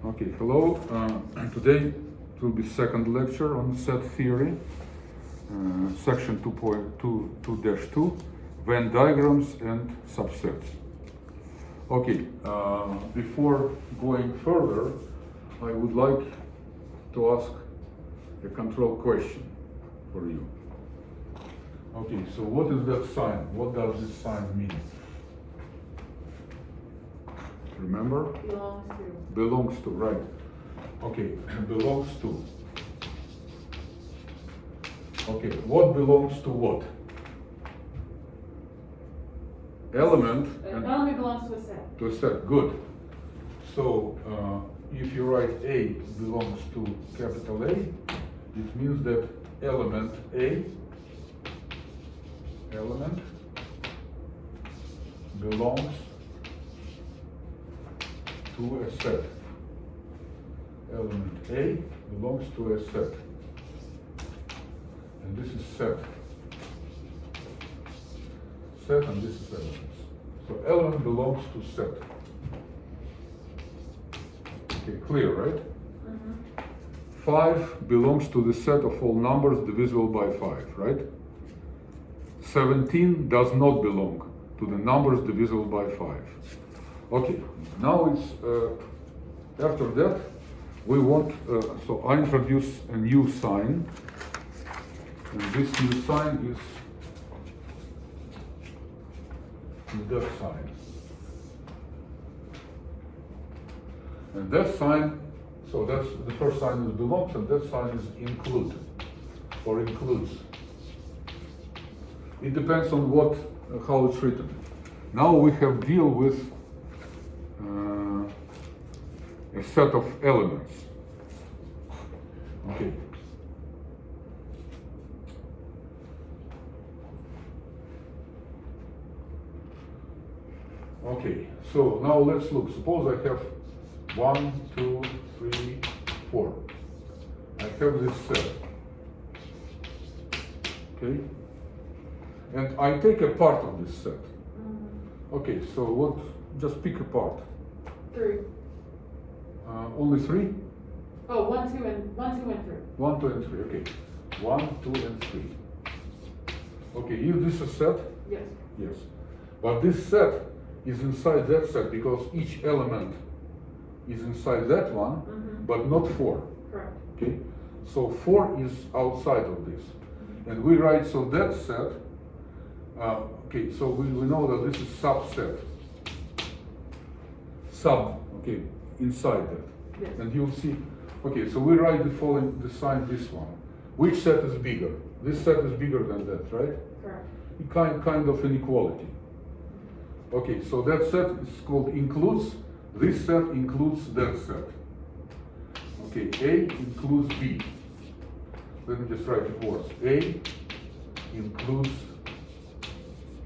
Okay, hello. Today it will be second lecture on set theory, section 2.2-2, Venn diagrams and subsets. Okay, before going further, I would like to ask a control question for you. Okay, so what is that sign? What does this sign mean? Remember? Belongs to. Belongs to, right. Okay, belongs to. Okay, what belongs to what? Element. An element belongs to a set. To a set, good. So, if you write A belongs to capital A, it means that element A, element belongs to a set. Element A belongs to a set. And this is set. Set, and this is elements. So element belongs to set. Okay, clear, right? Mm-hmm. 5 belongs to the set of all numbers divisible by 5, right? 17 does not belong to the numbers divisible by 5. Okay, now it's, after that, we want, so I introduce a new sign, and this new sign is that sign. And that sign, so that's the first sign is belongs, and that sign is include, or includes. It depends on what, how it's written. Now we have deal with a set of elements. Okay. Okay, so now let's look. Suppose I have 1, 2, 3, 4. I have this set. Okay? And I take a part of this set. Mm-hmm. Okay, so what? Just pick a part. 3. Only 3? Oh, 1, 2, and 3. 1, 2, and 3. Okay. 1, 2, and 3. Okay, is this a set? Yes. Yes. But this set is inside that set because each element is inside that one, Mm-hmm. but not 4. Correct. Okay? So 4 is outside of this. Mm-hmm. And we write, so that set, okay, so we know that this is subset. Sub, okay, inside that. Yes. And you'll see, okay, so we write the following, the sign this one. Which set is bigger? This set is bigger than that, right? Correct. Kind of inequality. Okay, so that set is called includes. This set includes that set. Okay, A includes B. Let me just write it words. A includes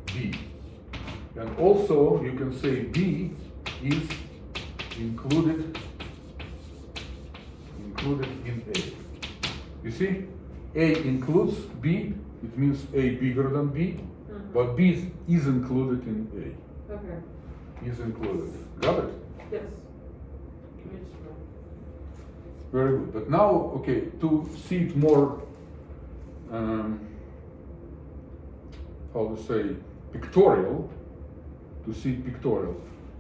B. And also you can say B is included in A. You see, A includes B, it means A bigger than B, Mm-hmm. but B is included in A. Okay. Is included. Got it? Yes. Very good. But now, okay, to see it more, how to say, pictorial, to see it pictorial,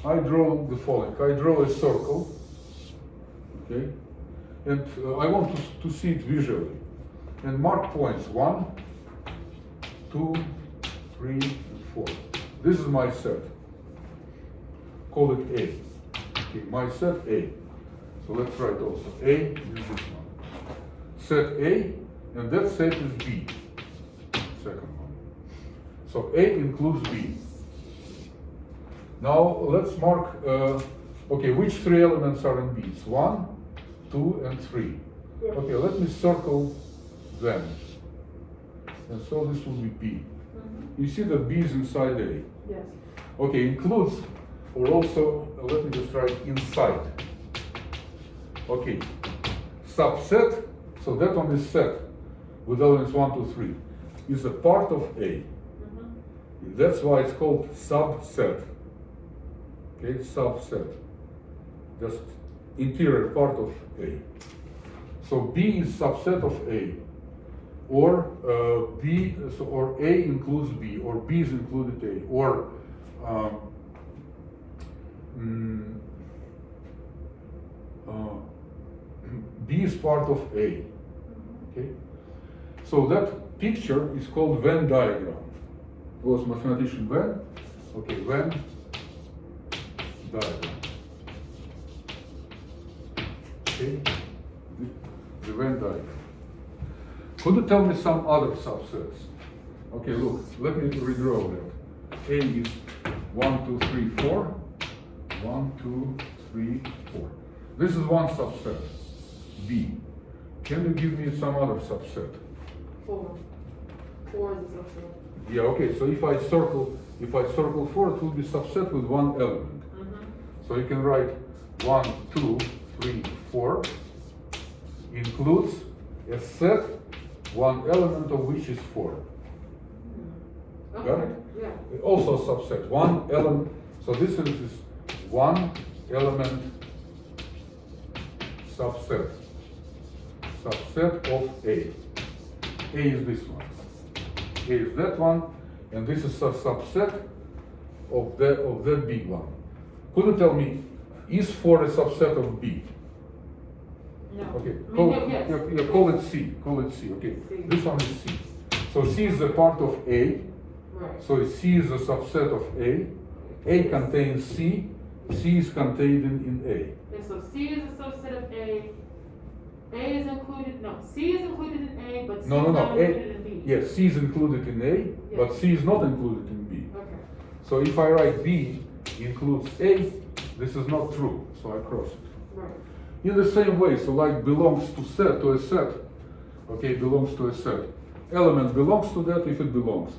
I draw the following. I draw a circle, okay, and I want to see it visually. And mark points 1, 2, 3, and 4. This is my set. Call it A. Okay, my set A. So let's write also A is this one. Set A, and that set is B. Second one. So A includes B. Now let's mark, okay, which 3 elements are in B? It's 1, 2, and 3. Yes. Okay, let me circle them. And so this will be B. Mm-hmm. You see that B is inside A. Yes. Okay, includes, or also, let me just write inside. Okay, subset, so that one is set with elements 1, 2, 3, is a part of A. Mm-hmm. That's why it's called subset. Okay, subset. Just interior part of A. So B is subset of A, or or A includes B, or B is included A, or B is part of A. Okay, so that picture is called Venn diagram. It was mathematician Venn. Okay, Venn diagram. Okay, the Venn diagram. Could you tell me some other subsets? Okay, look, let me redraw that. A is 1, 2, 3, 4. 1, 2, 3, 4. This is one subset. B. Can you give me some other subset? 4. 4 is a subset. Yeah, okay, so if I circle 4, it will be subset with one element. So you can write 1, 2, 3, 4 includes a set, one element of which is 4. Okay. Got it? Yeah. Also subset, one element, so this is one element subset of A. A is this one. A is that one, and this is a subset of that big one. Could you tell me, is 4 a subset of B? No. Okay, Yes. call it C. Call it C. Okay, C. this one is C. So C is a part of A. Right. So C is a subset of A. A contains C. C is contained in A. And so C is a subset of A. A is included, no, C is included in A, but C No, is not A, included in B. yes, C is included in A, but C is not included in B. Okay. So if I write B includes A, this is not true, so I cross it. Right. In the same way, so like belongs to a set, okay, belongs to a set. Element belongs to that if it belongs.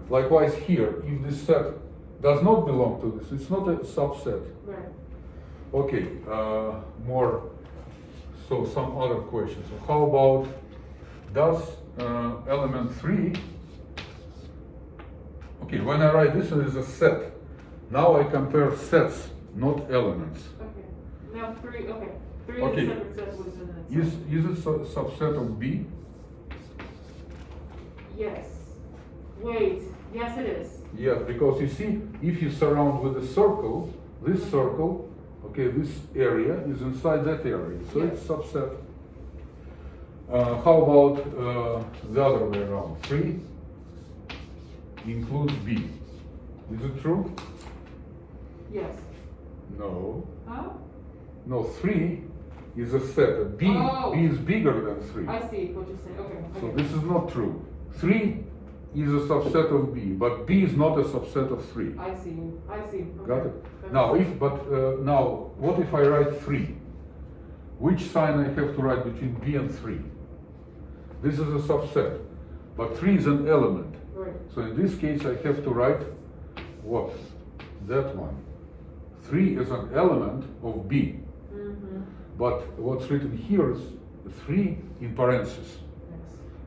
Likewise here, if this set does not belong to this, it's not a subset. Right. Okay, so some other questions. So how about, does element 3, okay, when I write this as a set, now I compare sets, not elements. Okay. Now 3, okay. 3 Okay. is a separate set within it. Is it a subset of B? Yes. Wait. Yes, it is. Yes, because you see, if you surround with a circle, this circle, okay, this area is inside that area, so Yes. it's subset. How about the other way around? 3 includes B. Is it true? Yes. No. Huh? No, 3 is a set. B, Oh. B is bigger than 3. I see what you're saying. Okay. So Okay. this is not true. 3 is a subset of B, but B is not a subset of 3. I see. I see. Okay. Got it? That Now, makes now, what if I write 3? Which sign I have to write between B and 3? This is a subset, but 3 is an element. sense. Right. So in this case, I have to write what? That one. 3 is an element of B. But what's written here is 3 in parentheses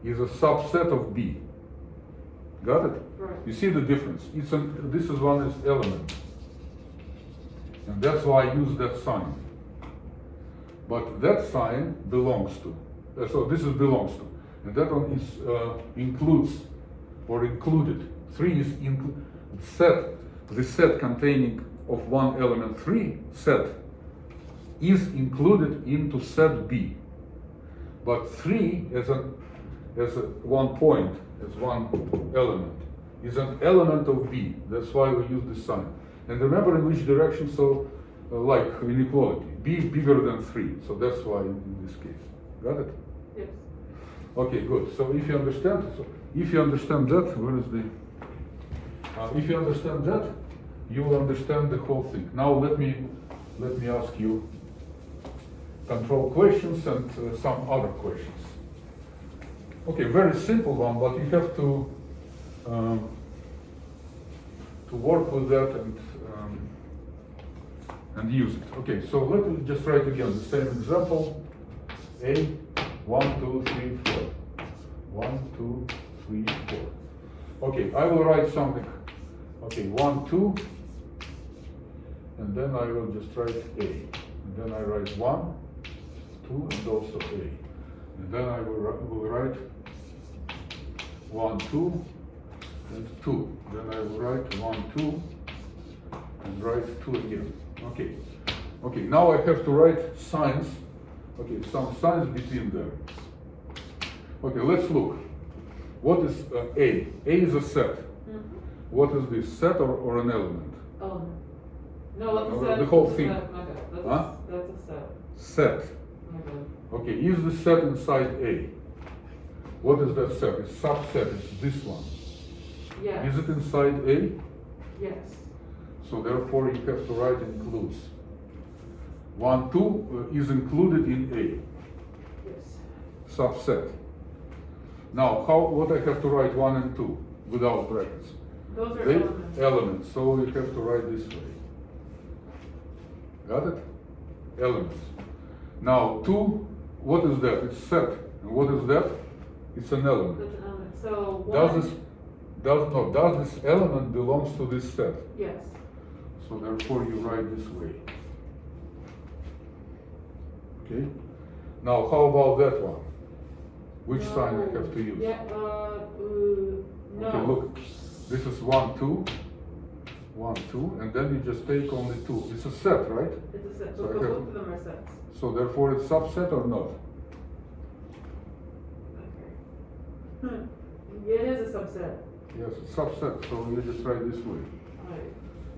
Yes. is a subset of B. Got it? Right. You see the difference? This is one is element. And that's why I use that sign. But that sign belongs to. So this is belongs to. And that one is includes or included. 3 is set. The set containing of one element 3 set is included into set B. But 3 as a one point, as one element, is an element of B. That's why we use this sign. And remember in which direction, so like inequality, B bigger than 3. So that's why in this case. Got it? Yes. Okay, good. So if you understand, that, where is the? If you understand that, you will understand the whole thing. Now let me ask you control questions and some other questions. Okay, very simple one, but you have to work with that and use it. Okay, so let me just write again the same example. A 1, 2, 3, 4. 1, 2, 3, 4. Okay, I will write something. Okay, 1, 2, and then I will just write A. and then I write 1, 2, and also A. And then I will write 1, 2, and 2. Then I will write 1, 2, and write 2 again. Okay. Okay, now I have to write signs. Okay, some signs between them. Okay, let's look. What is A? A is a set. Mm-hmm. What is this, set or an element? Element. No, that's a set. The whole That's a thing. set. My bad. That's Huh? that's a set. Set. My bad. Okay, is the set inside A? What is that set? It's subset, it's this one. Yes. Is it inside A? Yes. So therefore you have to write includes. 1, 2 is included in A. Yes. Subset. Now, what I have to write 1 and 2 without brackets? Those are They elements. elements, so you have to write this way. Got it? Elements. Now, 2, what is that? It's set. And what is that? It's an element. That's an element. So Does one. does this element belongs to this set? Yes. So therefore you write this way. Okay? Now, how about that one? Which sign I have to use? Yeah. No. Okay, look. This is 1, 2. 1, 2, and then you just take only 2. It's a set, right? It's a set. So So I have- both of them are sets. So therefore it's subset or not? Okay. It is a subset. Yes, it's subset, so you just write this way. Right.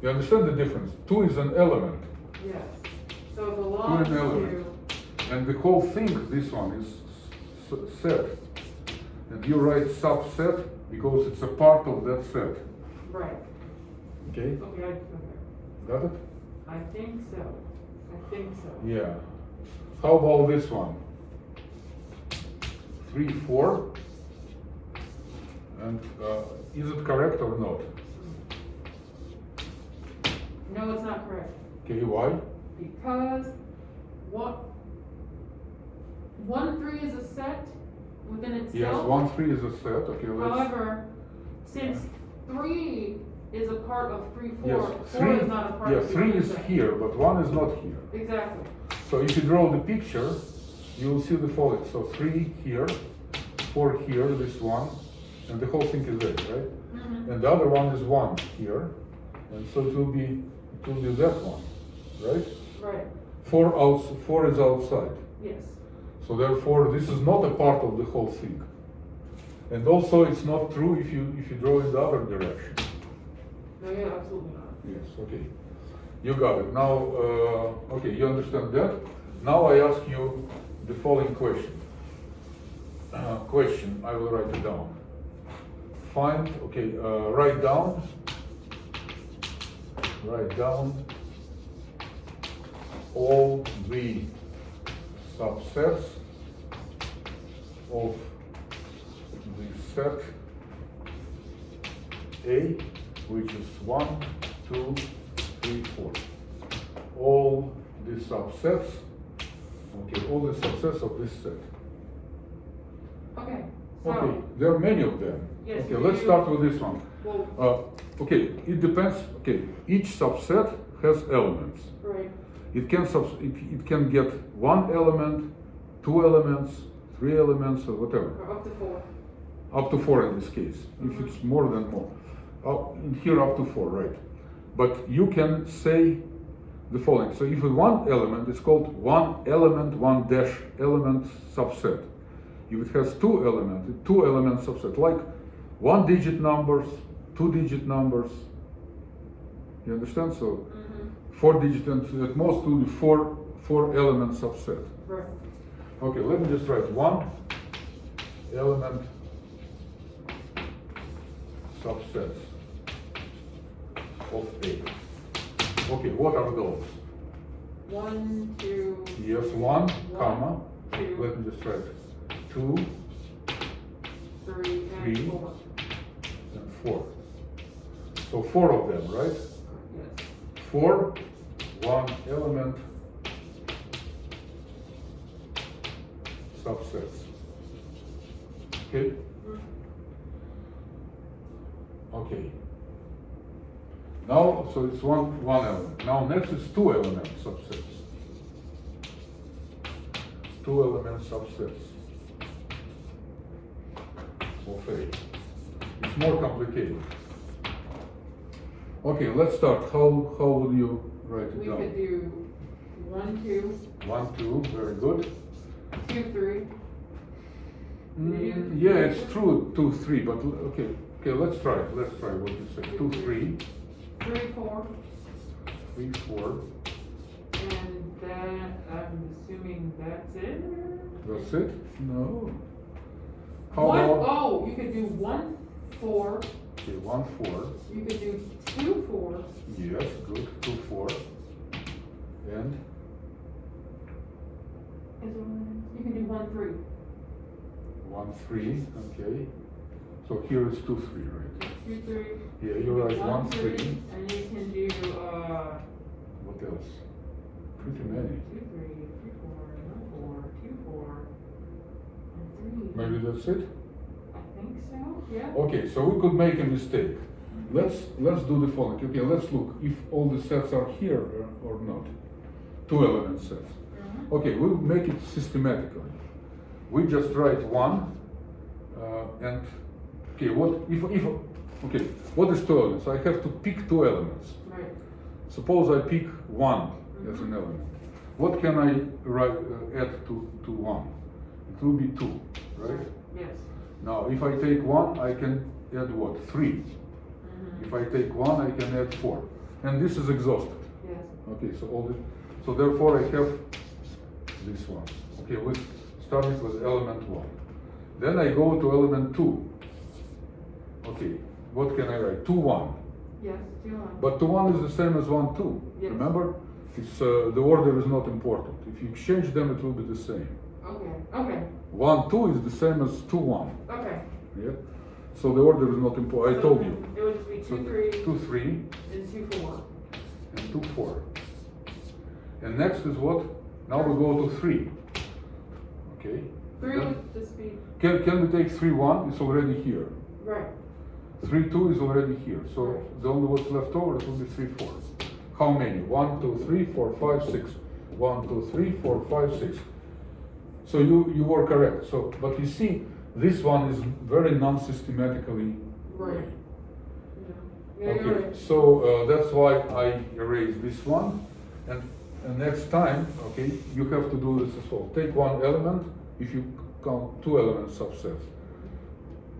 You understand the difference? 2 is an element, Yes. So it belongs an element. to. and the whole thing, this one, is set. And you write subset because it's a part of that set. Right. Okay? Okay. Okay. Got it? I think so. I think so. Yeah. How about this one? 3, 4. And is it correct or not? No, it's not correct. Okay, why? Because what? 1, 3 is a set within itself. Yes, 1, 3 is a set. Okay, let's. However, since 3 is a part of 3, 4, Yes, 4 3. is not a part Yeah, of 3 is set. here, but 1 is not here. Exactly. So if you draw the picture, you will see the following. So 3 here, 4 here, this one, and the whole thing is there, right? Mm-hmm. And the other one is 1 here, and so it will be that one, right? Right. 4 is outside. Yes. So therefore, this is not a part of the whole thing. And also, it's not true if you draw in the other direction. No, yeah, absolutely not. Yes, okay. You got it. Now, okay, you understand that? Now I ask you the following question. Question, I will write it down. Find, okay, write down all the subsets of the set A, which is 1, 2, 3, 4. All the subsets, okay, all the subsets of this set. Okay. So, Okay, there are many of them. Yes, Okay, you let's do. start with this one. well, Okay, it depends. Okay, each subset has elements. right. It can get 1 element, 2 elements, 3 elements, or whatever. Or up to 4. Up to 4 in this case. If it's more, then more. In here up to 4, right? But you can say the following. So if it's 1 element, it's called 1 element, 1 dash element subset. If it has 2 elements, 2 element subset, like 1 digit numbers, 2 digit numbers. You understand? So Mm-hmm. 4 digit and at most will be 4 element subset. Right. Okay, let me just write 1 element subsets of A. Okay, what are those? 1, 2. Yes, 1, comma. 2, Let me just write 2 3, and 3. 4. and 4. So 4 of them, right? Yes. 4, 1 element subsets. Okay? Okay. Now, so it's one element. Now next is 2 element subsets. two element subsets of A. It's more complicated. Okay, let's start. How would you write it We down? could do 1, 2, 1, 2, very good. 2, 3. Yeah, it's true, 2, 3, but okay, let's try what you say. 2, 3, 3, 4. 3, 4. And that, I'm assuming that's it? That's it? No. How One, about, oh, you could do 1, 4. okay, 1, 4. You could do 2, 4. Yes, good, 2, 4. And You can do 1, 3. 1, 3, okay. So here is 2, 3, right? 2, 3. Yeah, you're right, 1, 3. And you can do, What else? Pretty many. 2, 3, 3, 4, 1, 4, 2, 4, and 3. Maybe that's it? I think so, yeah. Okay, so we could make a mistake. Let's do the following. Okay, let's look if all the sets are here or not. Two element sets. Okay, we'll make it systematically. We just write 1 and okay, what is two elements? I have to pick two elements. Right. Suppose I pick 1 as an element. What can I write add to 1? It will be 2, right? Yes. Now, if I take 1, I can add what? 3. If I take 1, I can add 4. And this is exhausted. Yes. Okay, so therefore I have this one. Okay, starting with element 1. Then I go to element 2. Okay, what can I write? 2, 1. Yes, 2, 1. But 2, 1 is the same as 1, 2. Yes. Remember? It's, the order is not important. If you exchange them, it will be the same. Okay. 1, 2 is the same as 2, 1. Okay. Yeah? So the order is not important. I told you. It would just be 2, 3. 2, 3. And 2, 4. And 2, 4. And next is what? Now we go to 3. Okay. 3 would just be. Can we take 3, 1? It's already here. Right. 3, 2 is already here. So the only what's left over it will be 3, 4. How many? 1, 2, 3, 4, 5, 6. 1, 2, 3, 4, 5, 6. So you were correct. So, but you see, this one is very non-systematically. Right. Yeah, Okay, you're right. so that's why I erase this one, and next time, okay, you have to do this as well. Take one element, if you count two element subsets,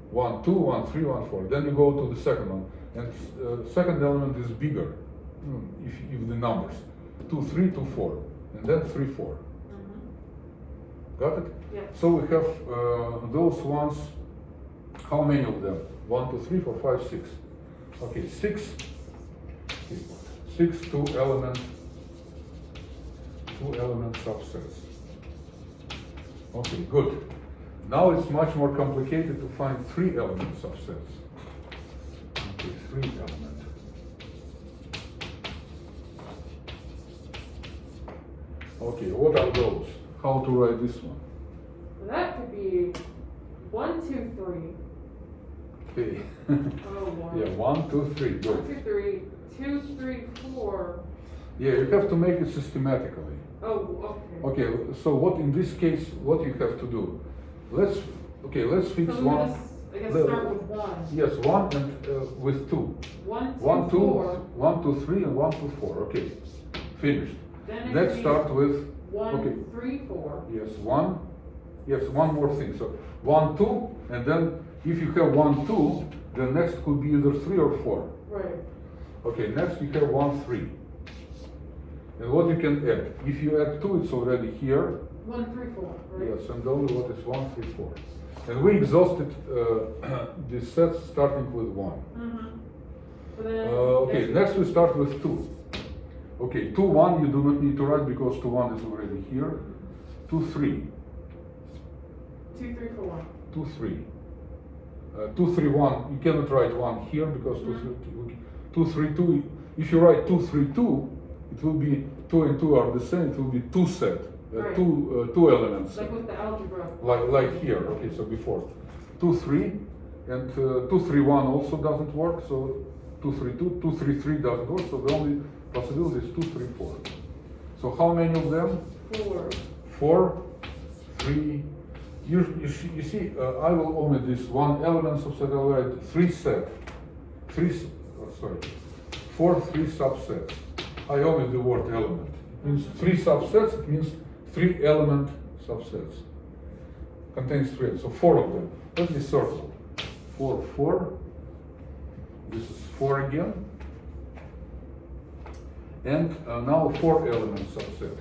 1, 2, 1, 3, 1, 4. Then you go to the second one, and second element is bigger, if the numbers, 2, 3, 2, 4, and then 3, 4. Got it? Yeah. So we have those ones. How many of them? 1, 2, 3, 4, 5, 6. Okay, 6. 6 two element subsets. Okay, good. Now it's much more complicated to find 3 element subsets. Okay, 3 element. Okay, what are those? How to write this one? That could be 1, 2, 3. Okay. Oh, 1. Yeah, 1, 2, 3. Go. 1, 2, 3. 2, 3, 4. Yeah, you have to make it systematically. Oh, okay. Okay, so what in this case, what you have to do? Let's fix So one. I guess start with 1. Yes, 1 and with 2. 1, 2, 1, 2, 4. 1, 2, 3, and 1, 2, 4. Okay, finished. Then it Let's could be start with 1, okay. 3, 4. Yes, 1. Yes, one more thing. So 1, 2, and then if you have 1, 2, the next could be either 3 or 4. Right. Okay, next you have 1, 3. And what you can add? If you add 2, it's already here. 1, 3, 4. Right. Yes, and only what is 1, 3, 4. And we exhausted the sets starting with 1. So then, Okay, next we start with 2. Okay, 2, 1 you do not need to write because 2, 1 is already here. 2, 3. 2, 3, 4. 2, 3. 2, 3, 1, you cannot write 1 here because 2, 3, 2. If you write 2, 3, 2, it will be 2 and 2 are the same, it will be 2 set. Right. Two elements. Like with the algebra. Like here, okay, so before 2, 3, and 2, 3, 1 also doesn't work, so 2, 3, 2, 2, 3, 3 doesn't work, so the only possibility is 2, 3, 4. So how many of them? 4. 4, 3. You see, I will omit this one element subset. I will write 4 3 subsets. I omit the word element. It means 3 subsets. It means 3 element subsets. Contains 3. So 4 of them. Let me circle. 4 4. This is 4 again. And now 4 element subset.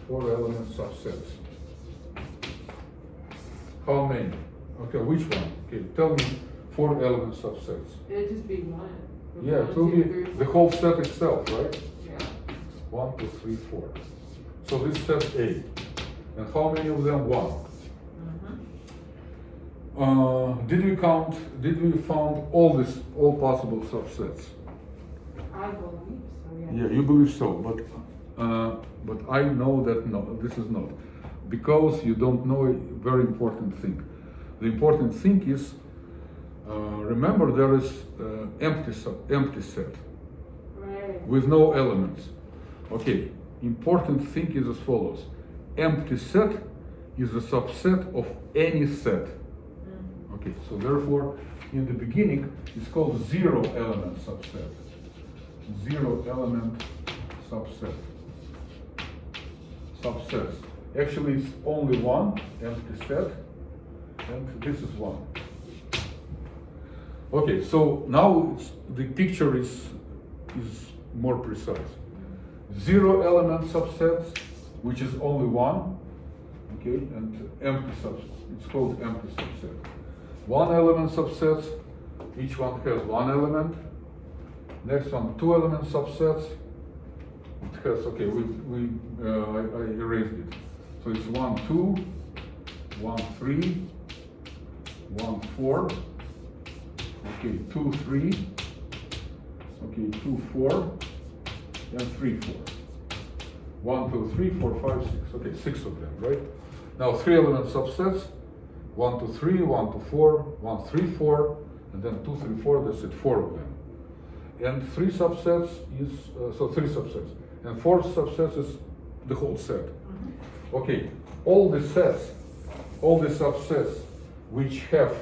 4 element subsets. How many? Okay, which one? Okay, tell me 4 element subsets. It'd just be one. Yeah, it will be the whole set itself, right? Yeah. 1, 2, 3, 4. So this set A. And how many of them? 1. Did we found all possible subsets? I believe so, yeah. Yeah, you believe so, but I know that no, this is not. Because you don't know a very important thing. The important thing is, remember there is empty set Right. with no elements. Okay, important thing is as follows. Empty set is a subset of any set. Okay, so therefore, in the beginning, it's called 0 element subset. 0 element subset. Subsets. Actually, it's only one empty set, and this is one. Okay, so now the picture is more precise. 0 element subsets, which is only one, okay, and empty subset. It's called empty subset. 1 element subsets, each one has 1 element. Next one, 2 element subsets. It has, okay, I erased it. So it's 1, 2, 1, 3, 1, 4, okay, 2, 3, okay, 2, 4, and 3, 4. 1, 2, 3, 4, 5, 6. Okay, 6 of them, right? Now 3 element subsets. 1, 2, 3, 1, 2, 4, 1, 3, 4, and then 2, 3, 4, that's it, 4 of them. And 3 subsets is, so 3 subsets. And 4 subsets is the whole set. Okay, all the subsets which have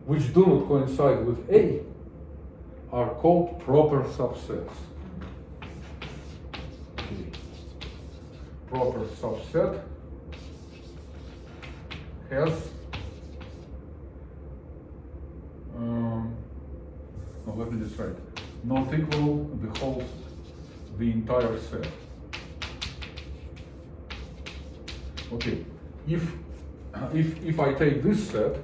which do not coincide with A are called proper subsets. Okay. Proper subset has no, let me just write not equal the entire set. Okay, if I take this set,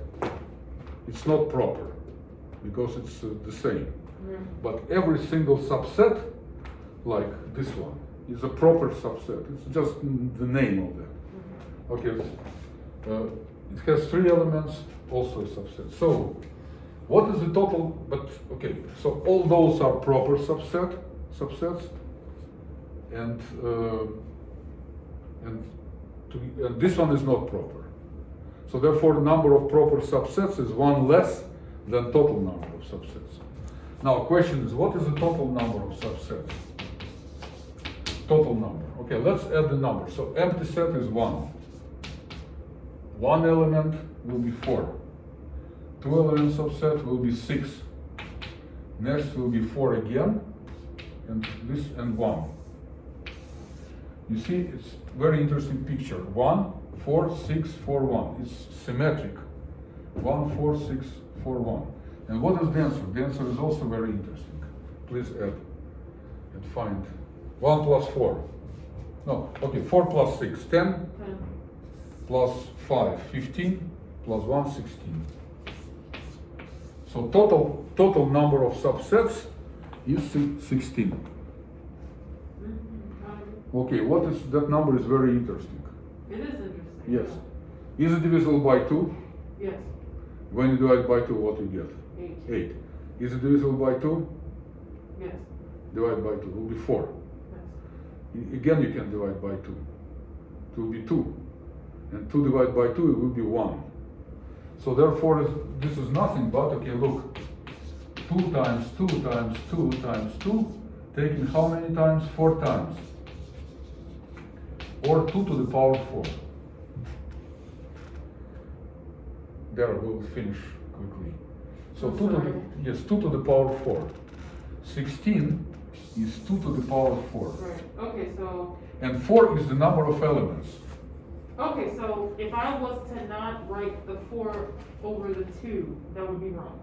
it's not proper because it's the same. But every single subset, like this one, is a proper subset. It's just the name of that. Okay. It has 3 elements, also a subset. So, what is the total? But okay, so all those are proper subsets, and this one is not proper. So therefore, the number of proper subsets is 1 less than total number of subsets. Now, question is, what is the total number of subsets? Total number. Okay, let's add the number. So empty set is 1. 1 element will be 4. 2 element subset will be 6. Next will be 4 again, and this and 1. You see, it's very interesting picture. 1, 4, 6, 4, 1. It's symmetric. 1, 4, 6, 4, 1. And what is the answer? The answer is also very interesting. Please add and find 1 plus 4. No, okay, 4 plus 6, 10. Plus 5, 15, plus 1, 16. So total number of subsets is 16. Okay, what is that number is very interesting. It is interesting. Yes. Is it divisible by 2? Yes. When you divide by 2, what you get? 8. Is it divisible by 2? Yes. Divide by 2 will be 4. Yes. Again, you can divide by 2. It will be 2. And 2 divided by 2, it will be 1. So therefore, this is nothing but, okay, look, 2 times 2 times 2 times 2, taking how many times? 4 times. or 2 to the power 4. There we'll finish quickly. So 2 to the, yes, 2 to the power 4. 16 is 2 to the power 4. Right, okay, so, And 4 is the number of elements. okay, so if I was to not write the 4 over the 2, that would be wrong.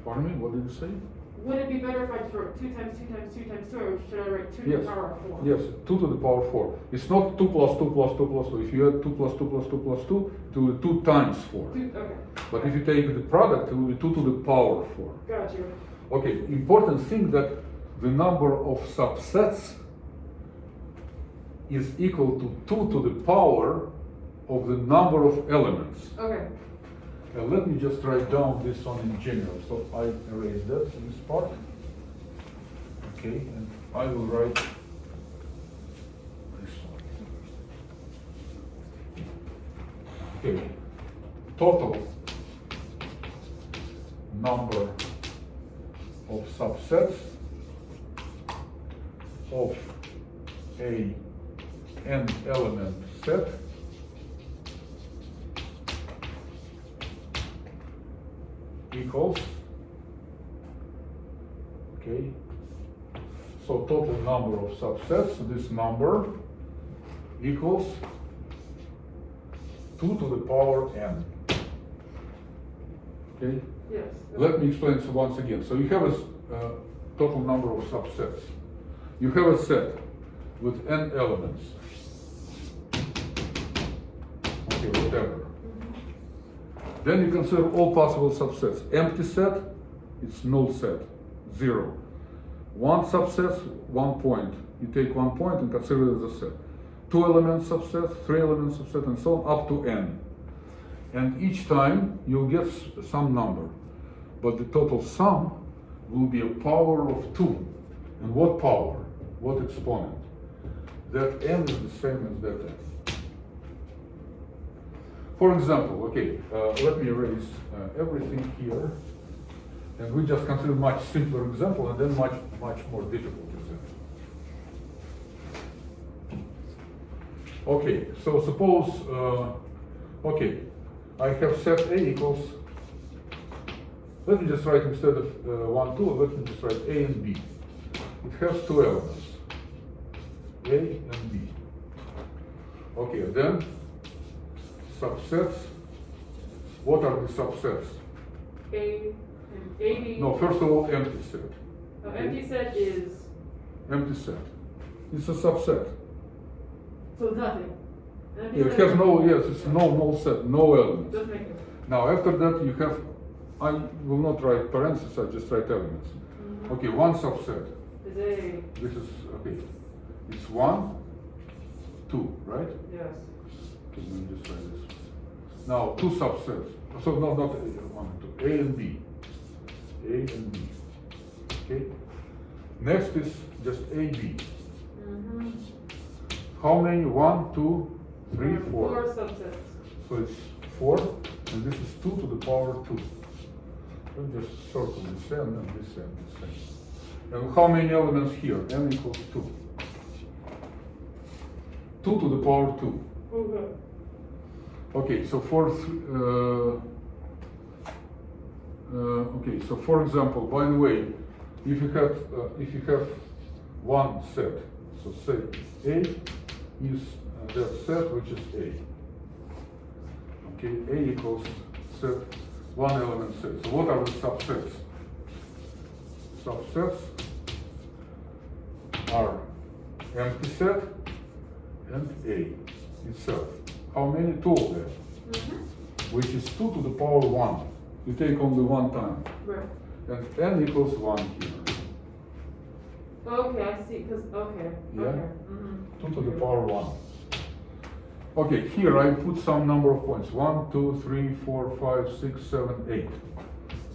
Pardon me, what did you say? Would it be better if I just wrote 2 times 2 times 2 times 2, or should I write 2 to Yes. the power of 4? Yes, 2 to the power 4. It's not 2 plus 2 plus 2 plus 2. If you add 2 plus 2 plus 2 plus 2, it will be 2 times 4. Okay, But if you take the product, it will be 2 to the power 4. got you. Okay, important thing that the number of subsets is equal to 2 to the power of the number of elements. Okay, Let me just write down this one in general. So I erase that, this part. Okay, and I will write this one. Okay, total number of subsets of a n element set equals, okay, so total number of subsets, this number equals 2 to the power n. Okay, yes. let me explain so once again. So you have a total number of subsets. You have a set with n elements. Okay, whatever. Then you consider all possible subsets. Empty set, it's null set, 0. One subset, 1 point. You take 1 point and consider it as a set. 2 element subset, 3 element subset, and so on, up to n. And each time you'll get some number. But the total sum will be a power of 2. And what power? What exponent? That n is the same as that n. For example, okay, let me erase everything here, and we just consider much simpler example and then much more difficult example. Okay, so suppose, okay, I have set A equals, let me just write instead of 1, 2, let me just write A and B. It has 2 elements, A and B. Okay, then subsets. What are the subsets? A and AB. No, first of all, empty set. Empty set is, Empty set. It's a subset. so nothing. Empty It set has is- no, yes, it's no set, no elements. Doesn't make it. Now after that you have, I will not write parentheses, I just write elements. Mhm. Okay, one subset. Is A, This is, okay. It's 1, 2, right? yes. Okay, let me just write this. Now, 2 subsets. So no, not A, 1, 2. A and B. A and B. Okay. Next is just AB. Mm-hmm. How many? 1, 2, 3, 4. 4 subsets. So it's 4, and this is 2 to the power 2. So just circle this n and this n, this n. And how many elements here? N equals 2. 2 to the power 2. Okay. Okay, so okay, so for example, by the way, if you have one set, so say A is that set which is A. Okay, A equals set, one element set. So what are the subsets? Subsets are empty set and A itself. How many? 2 of them, Mm-hmm. which is 2 to the power 1. You take only 1 time. Right. And n equals 1 here. Okay, I see, because, okay. Yeah? Okay. Mm-hmm. 2 to the power 1. Okay, here I put some number of points. 1, 2, 3, 4, 5, 6, 7,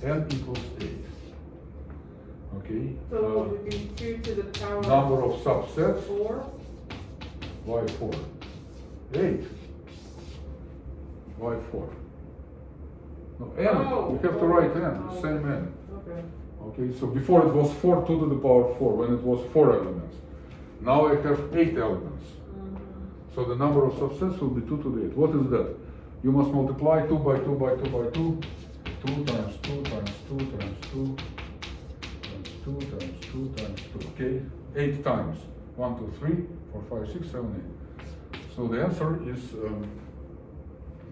8. N equals 8. Okay. So it would be 2 to the power. Number of subsets. 4. Why 4? 8. Why 4? No, n. Oh, You have to oh, write n, oh. the same n. Okay. Okay, so before it was 4, 2 to the power 4, when it was 4 elements. Now I have 8 elements. Mm-hmm. So the number of subsets will be 2 to the 8. What is that? You must multiply 2 by 2 by 2 by 2. 2 times 2 times 2 times 2 times 2 times 2 times 2. Okay? 8 times. 1, 2, 3, 4, 5, 6, 7, 8. So the answer is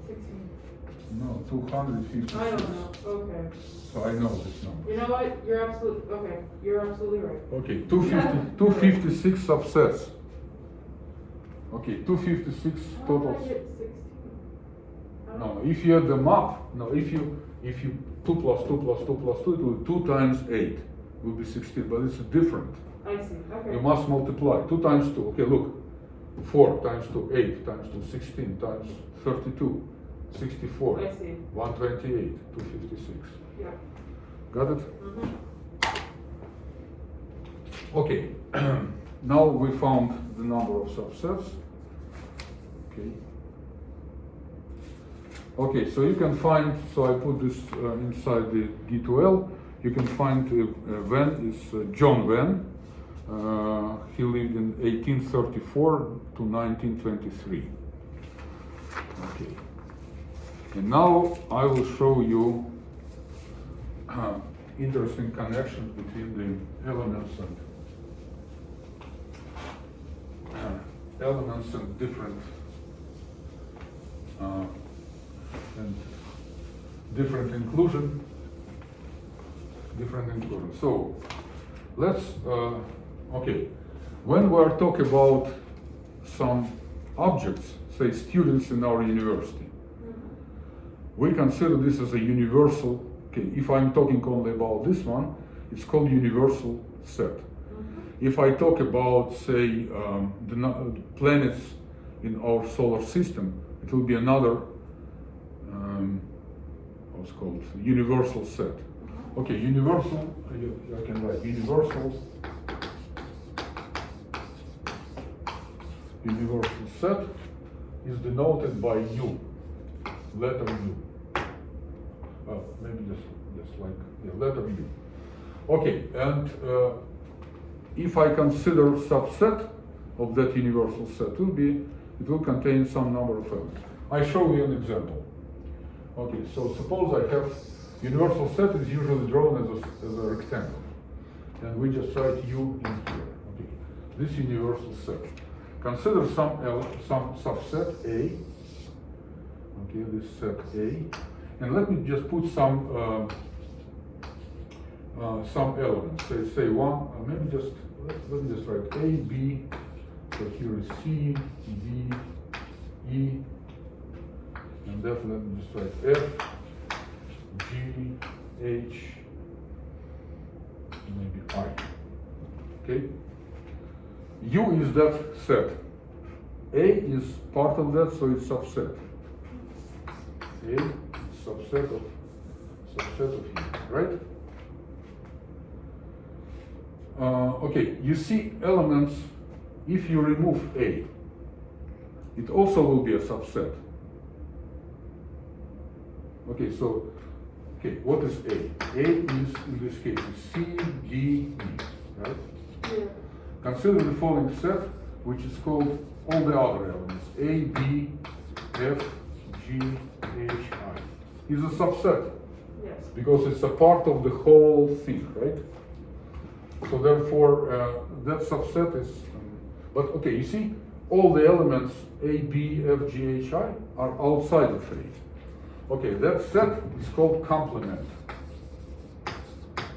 16. no, 256. I don't know, okay. So I know this number. You know what, you're absolutely right. Okay, 256 subsets. Okay, 256 How did I total. get 16? No, if you add them up, no, if you 2 plus 2 plus 2 plus 2, it will be 2 times 8 will be 16, but it's different. I see, okay. You must multiply. 2 times 2, okay, look. 4 times 2, 8 times 2, 16 times 32, 64. I see. 128, 256. Yeah. Got it? Mm-hmm. Okay, now we found the number of subsets. Okay. Okay, so you can find, so I put this inside the D2L. You can find Venn is John Venn. He lived in 1834 to 1923. Okay. And now I will show you interesting connections between the elements and different inclusion. So let's okay. When we are talking about some objects, say students in our university, we consider this as a universal. Okay, if I'm talking only about this one, it's called universal set. If I talk about, say, the planets in our solar system, it will be another, what's called, universal set. Okay, universal, I can write universal set is denoted by U, letter U. Maybe just like letter U. Okay, and if I consider subset of that universal set, it will contain some number of elements. I show you an example. Okay, so suppose I have universal set is usually drawn as a rectangle, and we just write U in here. Okay, this universal set. Consider some subset A. Okay, this set A. And let me just put some elements. Say one. Maybe just let me just write A, B. So here is C, D, E, and that let me just write F, G, H, maybe I. Okay. U is that set. A is part of that, so it's subset. A. Subset of U, right? Okay, you see elements, if you remove A, it also will be a subset. Okay, so, what is A? A is, in this case, C, D, E, right? Yeah. Consider the following set, which is called all the other elements, A, B, F, G, H, I. Is a subset. Yes. Because it's a part of the whole thing, right? So therefore, that subset is, but okay, you see, all the elements A, B, F, G, H, I are outside of A. Okay, that set is called complement.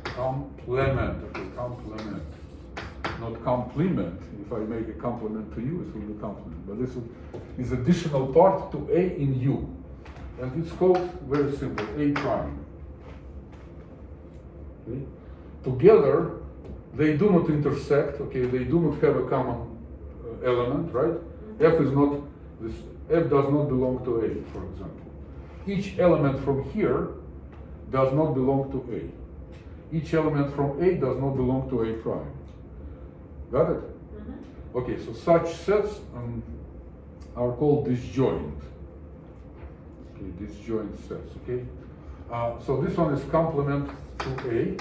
Complement, okay, complement. Not compliment. If I make a compliment to you, it will be compliment. But this is additional part to A in U. And it's called, very simple, A prime. Okay? Together, they do not intersect, okay? They do not have a common element, right? F is not, F does not belong to A, for example. Each element from here does not belong to A. Each element from A does not belong to A prime. Got it? Mm-hmm. Okay, so such sets are called disjoint. Okay, disjoint sets, okay? So this one is complement to A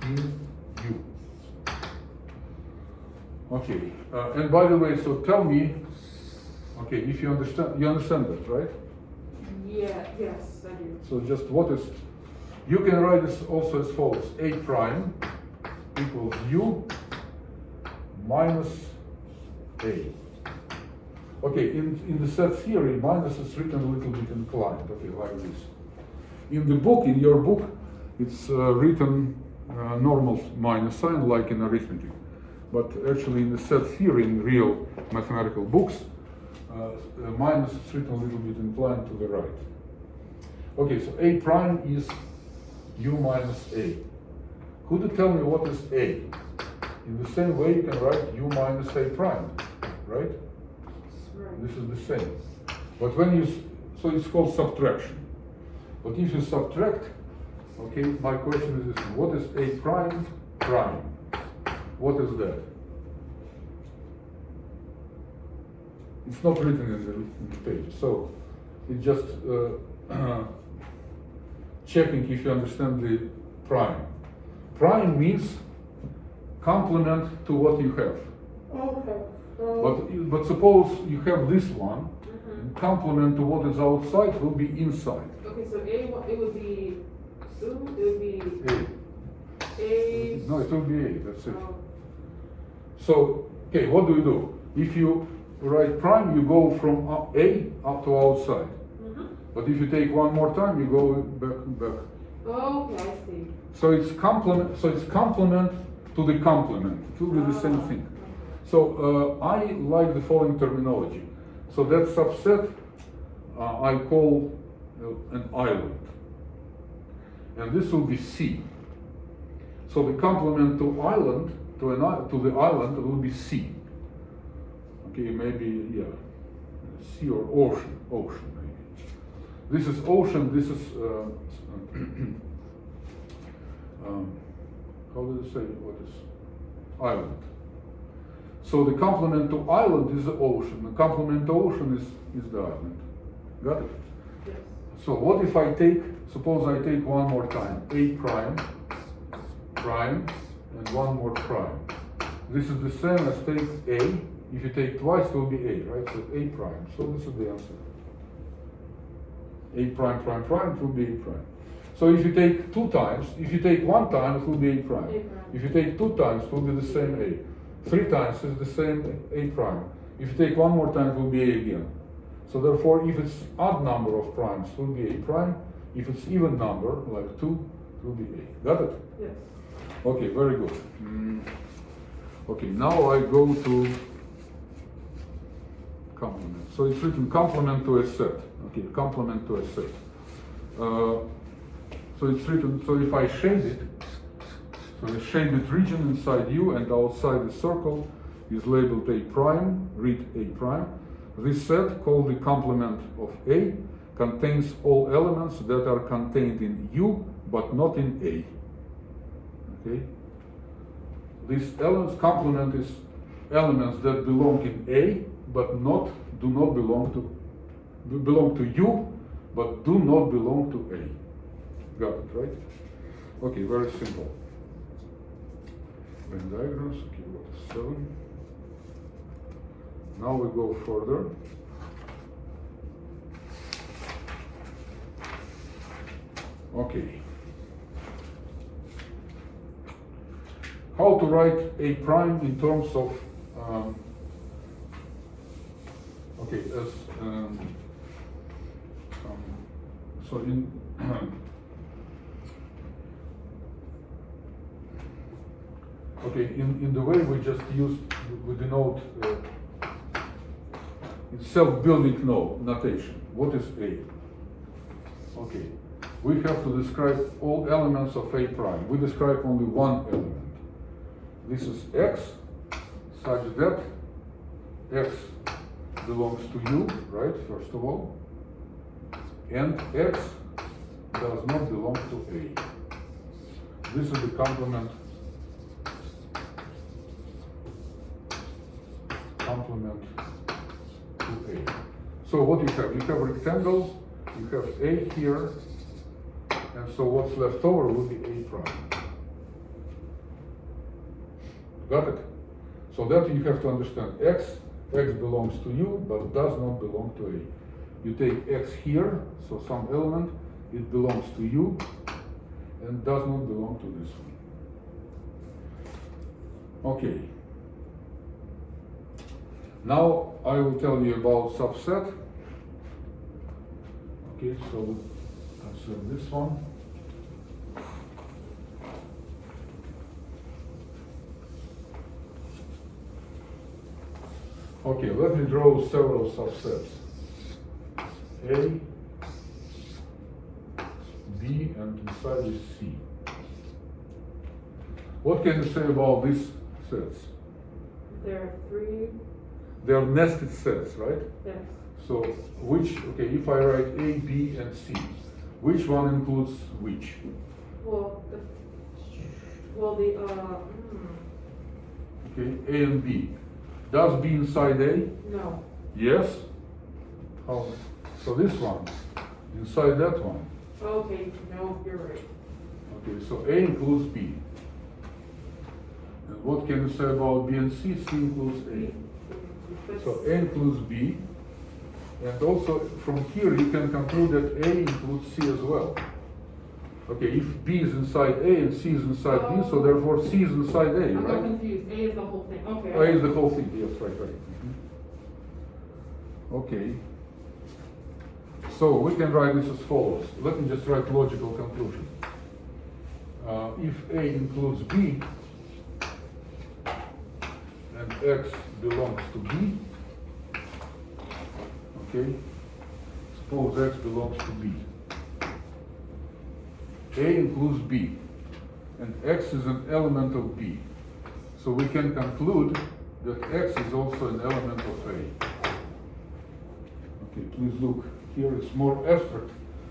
in U. Okay, and by the way, so tell me Okay, if you understand that, right? Yeah, yes, I do. So just what is, you can write this also as follows: A prime equals U minus A. Okay, in the set theory, minus is written a little bit inclined, okay, like this. In the book, in your book, it's written normal minus sign, like in arithmetic. But actually in the set theory, in real mathematical books, minus is written a little bit inclined to the right. Okay, so A prime is U minus A. Could you tell me what is A? In the same way you can write U minus A prime, right? Right. This is the same. But when you, so it's called subtraction. But if you subtract, okay, my question is this: what is A prime prime? What is that? It's not written in the page, so it's just checking if you understand the prime. Prime means complement to what you have. Okay. But suppose you have this one, and complement to what is outside will be inside. Okay, so it would be A. No, it will be A, that's it. Oh. So, okay, what do? If you write prime, you go from A up to outside. But if you take one more time, you go back. Okay, I see. So it's complement to the complement. It will be the same thing. So I like the following terminology. So that subset I call an island. And this will be C. So the complement to island, to the island will be C. Okay, maybe, yeah, sea or ocean maybe. This is ocean, this is, how do you say, what is, island. So the complement to island is the ocean, the complement to ocean is the island. Got it? Yes. So what if I take, suppose I take one more time, A prime, and one more prime. This is the same as take A. If you take twice, it will be A, right? So A prime. So this is the answer. A prime, it will be A prime. So if you take two times, if you take one time, it will be A prime. If you take two times, it will be the same A. Three times is the same A prime. If you take one more time, it will be A again. So therefore, if it's odd number of primes, it will be A prime. If it's even number, like 2, it will be A. Got it? Yes. Okay, very good. Okay, now I go to complement. So it's written complement to a set. Okay, complement to a set. So it's written, so if I shade it, so the shaded region inside U and outside the circle is labeled A prime, read A prime. This set, called the complement of A, contains all elements that are contained in U but not in A. Okay? This complement is elements that belong in A but do not belong to U but do not belong to A. Got it, right? Okay, very simple. Venn diagrams, okay, what is 7? Now we go further. Okay. How to write A prime in terms of, okay, as, so in, okay, in the way we just used, we denote it's self-building notation. What is A? Okay, we have to describe all elements of A prime. We describe only one element. This is X, such that X belongs to U, right, first of all, and X does not belong to A. This is the complement to A. So what you have? You have rectangles, you have A here, and so what's left over will be A prime. Got it? So that you have to understand. X X belongs to U, but does not belong to A. You take X here, so some element, it belongs to U, and does not belong to this one. Okay. Now I will tell you about subset. Okay, so consider this one. Okay, let me draw several subsets. A, B, and inside is C. What can you say about these sets? There are three. They are nested sets, right? Yes. So okay, if I write A, B, and C, which one includes which? Well, Okay, A and B. Does B inside A? no. Yes? How? So this one, inside that one. Okay, no, you're right. Okay, so A includes B. And what can you say about B and C? C includes A. So A includes B. And also from here you can conclude that A includes C as well. Okay, if B is inside A and C is inside B, so therefore C is inside A, I'm right? confused. A is the whole thing. Okay. A is the whole thing, yes, right. Okay. So we can write this as follows. Let me just write logical conclusion. If A includes B, and X belongs to B, okay, suppose X belongs to B. A includes B, and X is an element of B. So we can conclude that X is also an element of A. Okay, please look, here it's more abstract,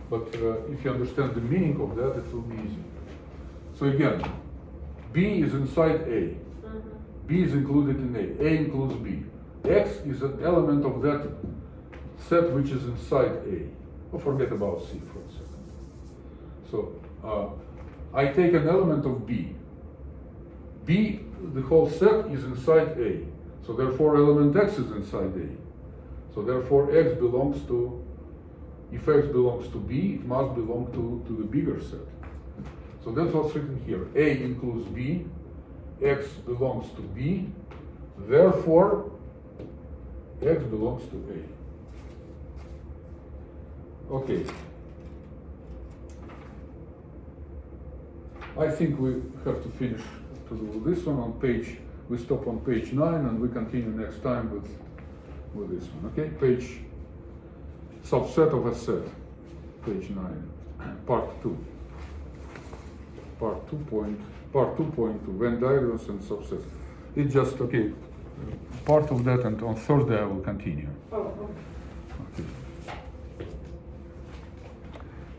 but if you understand the meaning of that, it will be easy. So again, B is inside A. B is included in A. A includes B. X is an element of that set which is inside A. Oh, forget about C for a second. So I take an element of B. B, the whole set is inside A. So therefore element X is inside A. So therefore X belongs to, if X belongs to B, it must belong to the bigger set. So that's what's written here. A includes B, X belongs to B, therefore X belongs to A. Okay. I think we have to finish to do this one on page, we stop on page 9 and we continue next time with this one, okay? Page, subset of a set, page 9, part 2. Part 2.2, Venn diagrams and subsets. It just, okay, part of that, and on Thursday I will continue. Oh, okay. Okay.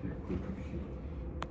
Yeah, quickly.